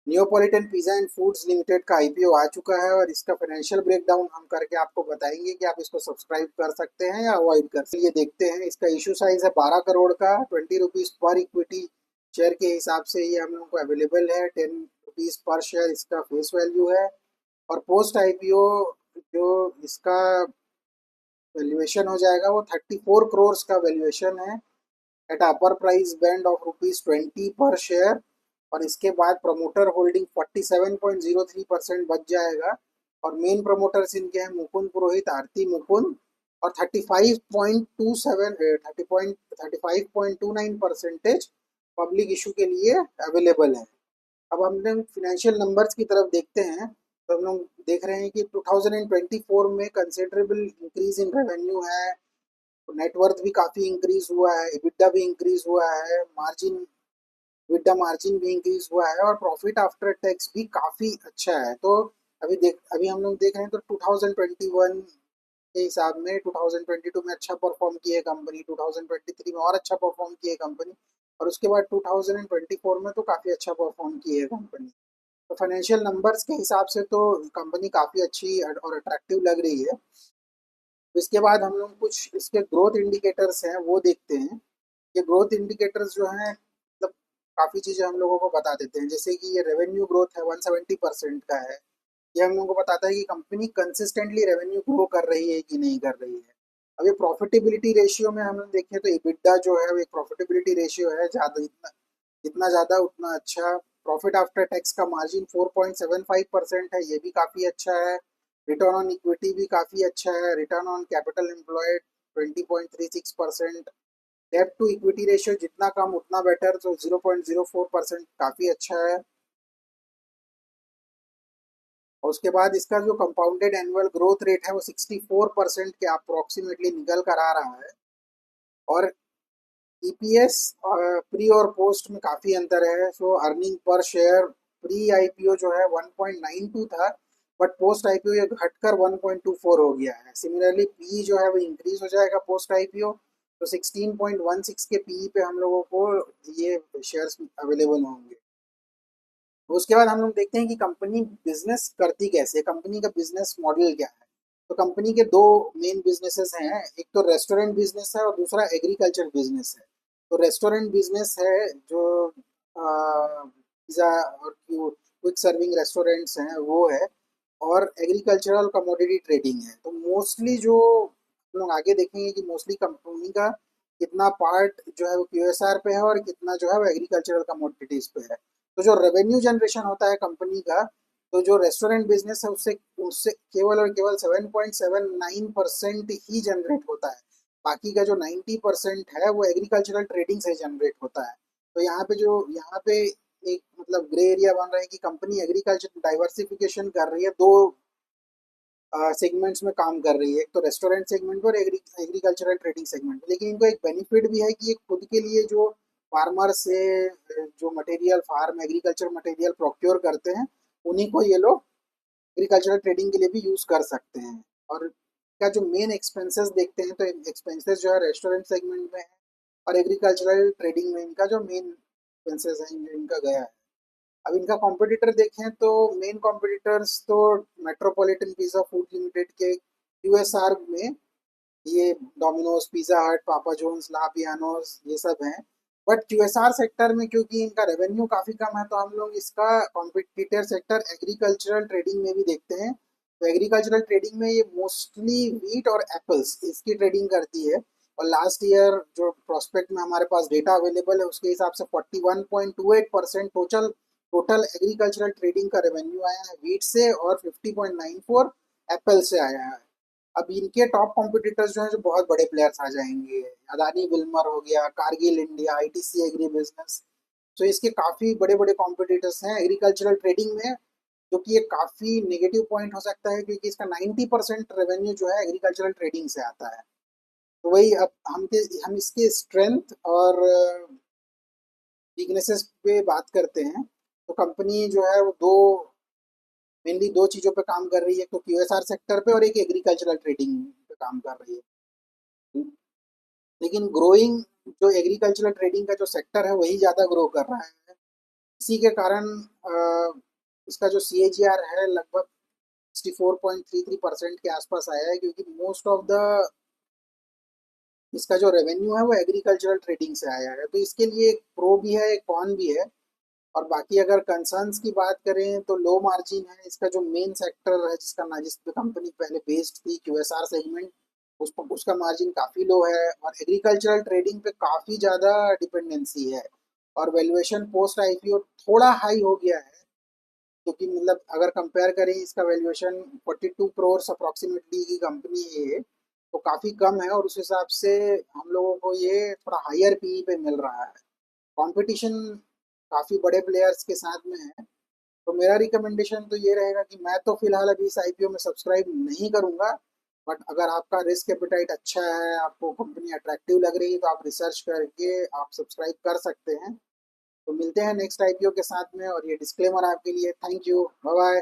Neapolitan pizza and foods limited का IPO आ चुका है और इसका फाइनेंशियल ब्रेकडाउन हम करके आपको बताएंगे कि आप इसको सब्सक्राइब कर सकते हैं या अवॉइड कर सकते हैं। ये देखते हैं, इसका इशू साइज है 12 करोड़ का, 20 रुपीज़ पर इक्विटी शेयर के हिसाब से ये हम लोगों को अवेलेबल है। 10 रुपीज़ पर शेयर इसका फेस वैल्यू है। और पोस्ट आईपीओ जो इसका वैल्यूएशन हो जाएगा वो 34 करोड़ का वैल्यूएशन है at upper price band of ₹20 पर शेयर। और इसके बाद प्रमोटर होल्डिंग 47.03% बच जाएगा। और मेन प्रमोटर्स इनके हैं मुकुंद पुरोहित, आरती मुकुंद। और 35.29% पब्लिक इशू के लिए अवेलेबल है। अब हम लोग फिनेंशियल नंबर्स की तरफ देखते हैं तो हम लोग देख रहे हैं कि 2024 में कंसिडरेबल इंक्रीज इन रेवेन्यू है, नेटवर्थ भी काफ़ी इंक्रीज हुआ है, EBITDA भी इंक्रीज हुआ है, मार्जिन EBITDA मार्जिन भी इंक्रीज हुआ है और प्रॉफिट आफ्टर टैक्स भी काफ़ी अच्छा है। तो अभी हम लोग देख रहे हैं तो 2021 के हिसाब में 2022 में अच्छा परफॉर्म की है कंपनी, 2023 में और अच्छा परफॉर्म की है कंपनी, और उसके बाद 2024 में तो काफ़ी अच्छा परफॉर्म की है कंपनी। तो फाइनेंशियल नंबर्स के हिसाब से तो कंपनी काफ़ी अच्छी और अट्रैक्टिव लग रही है। इसके बाद हम लोग कुछ इसके ग्रोथ इंडिकेटर्स हैं वो देखते हैं। ये ग्रोथ इंडिकेटर्स जो हैं मतलब काफ़ी चीज़ें हम लोगों को बता देते हैं, जैसे कि ये रेवेन्यू ग्रोथ है 170% का है। ये हम लोगों को बताता है कि कंपनी कंसिस्टेंटली रेवेन्यू ग्रो कर रही है कि नहीं कर रही है। अब ये प्रॉफिटेबिलिटी रेशियो में हम लोग देखें तो EBITDA जो है वो एक प्रॉफिटेबिलिटी रेशियो है, ज़्यादा जितना जितना ज़्यादा उतना अच्छा। प्रॉफिट आफ्टर टैक्स का मार्जिन 4.75% है, ये भी काफ़ी अच्छा है। रिटर्न ऑन इक्विटी भी काफ़ी अच्छा है, return on capital employed 20.36%। Debt to equity ratio जितना कम उतना बेटर, तो 0.04% काफ़ी अच्छा है। और उसके बाद इसका जो कंपाउंडेड एनुअल ग्रोथ रेट है वो 64% के अप्रोक्सीमेटली निकल कर आ रहा है। और ईपीएस प्री और पोस्ट में काफ़ी अंतर है। So earning per share pre IPO जो है 1.92 था, बट पोस्ट आईपीओ ये घटकर 1.24 हो गया है। सिमिलरली पी जो है वो इंक्रीज हो जाएगा पोस्ट आईपीओ, तो 16.16 के पी पे हम लोगों को ये शेयर्स अवेलेबल होंगे। उसके बाद हम लोग देखते हैं कि कंपनी बिजनेस करती कैसे है, कंपनी का बिजनेस मॉडल क्या है। तो कंपनी के दो मेन बिजनेसेस हैं, एक तो रेस्टोरेंट बिजनेस है और दूसरा एग्रीकल्चर बिजनेस है। तो रेस्टोरेंट बिजनेस है जो पिज़्ज़ा और क्विक सर्विंग रेस्टोरेंट्स हैं वो है। और एग्रीकल्चरल कमोडिटी ट्रेडिंग है। तो मोस्टली जो हम लोग आगे देखेंगे कि मोस्टली कंपनी का कितना पार्ट जो है वो क्यूएसआर पे है और कितना जो है वो एग्रीकल्चरल कमोडिटीज पे है। तो जो रेवेन्यू जनरेशन होता है कंपनी का, तो जो रेस्टोरेंट बिजनेस है उससे उससे केवल और केवल 7.79% ही जनरेट होता है। बाकी का जो 90% है वो एग्रीकल्चरल ट्रेडिंग से जनरेट होता है। तो यहाँ पे एक मतलब ग्रे एरिया बन रहा है कि कंपनी एग्रीकल्चर डाइवर्सिफिकेशन कर रही है, दो सेगमेंट्स में काम कर रही है, एक तो रेस्टोरेंट सेगमेंट और एग्रीकल्चरल ट्रेडिंग सेगमेंट। लेकिन इनको एक बेनिफिट भी है कि ये खुद के लिए जो फार्मर से जो material farm agriculture material procure करते हैं, उन्हीं को ये लोग एग्रीकल्चरल ट्रेडिंग के लिए भी यूज़ कर सकते हैं। और का जो मेन एक्सपेंसेस देखते हैं तो एक्सपेंसेस जो है रेस्टोरेंट सेगमेंट में है और एग्रीकल्चरल ट्रेडिंग में इनका जो मेन एक्सपेंसेस है इनका गया है। अब इनका कॉम्पिटिटर देखें तो मेन कॉम्पिटिटर्स तो मेट्रोपॉलिटन पिज़्ज़ा फूड लिमिटेड के यूएसआर में ये डोमिनोज, पिज़्ज़ा हट, पापा जोन्स, ला पियानोज ये सब हैं। बट क्यूएसआर सेक्टर में क्योंकि इनका रेवेन्यू काफ़ी कम है तो हम लोग इसका कॉम्पिटिटर सेक्टर एग्रीकल्चरल ट्रेडिंग में भी देखते हैं। तो एग्रीकल्चरल ट्रेडिंग में ये मोस्टली वीट और एप्पल्स इसकी ट्रेडिंग करती है। और लास्ट ईयर जो प्रोस्पेक्ट में हमारे पास डेटा अवेलेबल है उसके हिसाब से 41.28% टोटल टोटल एग्रीकल्चरल ट्रेडिंग का रेवेन्यू आया है वीट से, और 50.94 एप्पल से आया है। अब इनके टॉप कॉम्पिटिटर्स जो हैं जो बहुत बड़े प्लेयर्स आ जाएंगे, अदानी विल्मर हो गया, Kargil India, ITC agri business. तो इसके काफ़ी बड़े बड़े कॉम्पिटिटर्स हैं एग्रीकल्चरल ट्रेडिंग में, जो कि एक काफ़ी नेगेटिव पॉइंट हो सकता है क्योंकि इसका 90% रेवेन्यू जो है एग्रीकल्चरल ट्रेडिंग से आता है। तो वही अब हम इसके स्ट्रेंथ और वीकनेसेस पे बात करते हैं। तो कंपनी जो है वो मेनली दो चीज़ों पे काम कर रही है, एक तो क्यूएसआर सेक्टर पे और एक एग्रीकल्चरल ट्रेडिंग पे काम कर रही है। लेकिन ग्रोइंग जो एग्रीकल्चरल ट्रेडिंग का जो सेक्टर है वही ज़्यादा ग्रो कर रहा है। इसी के कारण इसका जो CAGR है लगभग 64.33% के आसपास आया है, क्योंकि मोस्ट ऑफ द इसका जो रेवेन्यू है वो एग्रीकल्चरल ट्रेडिंग से आया है। तो इसके लिए एक प्रो भी है, एक कॉन भी है। और बाकी अगर कंसर्न्स की बात करें तो लो मार्जिन है। इसका जो मेन सेक्टर है जिस पे कंपनी पहले बेस्ड थी, QSR सेगमेंट, उसका मार्जिन काफ़ी लो है, और एग्रीकल्चरल ट्रेडिंग पे काफ़ी ज़्यादा डिपेंडेंसी है। और वैल्यूएशन पोस्ट IPO थोड़ा हाई हो गया है, क्योंकि मतलब अगर कंपेयर करें इसका वैल्यूएशन 42 करोड़ अप्रॉक्सीमेटली की कंपनी है ये, तो काफ़ी कम है, और उस हिसाब से हम लोगों को ये थोड़ा हायर PE पे मिल रहा है। कंपटीशन काफ़ी बड़े प्लेयर्स के साथ में है। तो मेरा रिकमेंडेशन तो ये रहेगा कि मैं तो फिलहाल अभी इस IPO में सब्सक्राइब नहीं करूंगा। बट अगर आपका रिस्क एपेटाइट अच्छा है, आपको कंपनी अट्रैक्टिव लग रही है, तो आप रिसर्च करके आप सब्सक्राइब कर सकते हैं। तो मिलते हैं नेक्स्ट IPO के साथ में, और ये डिस्क्लेमर आपके लिए। Thank you, bye bye.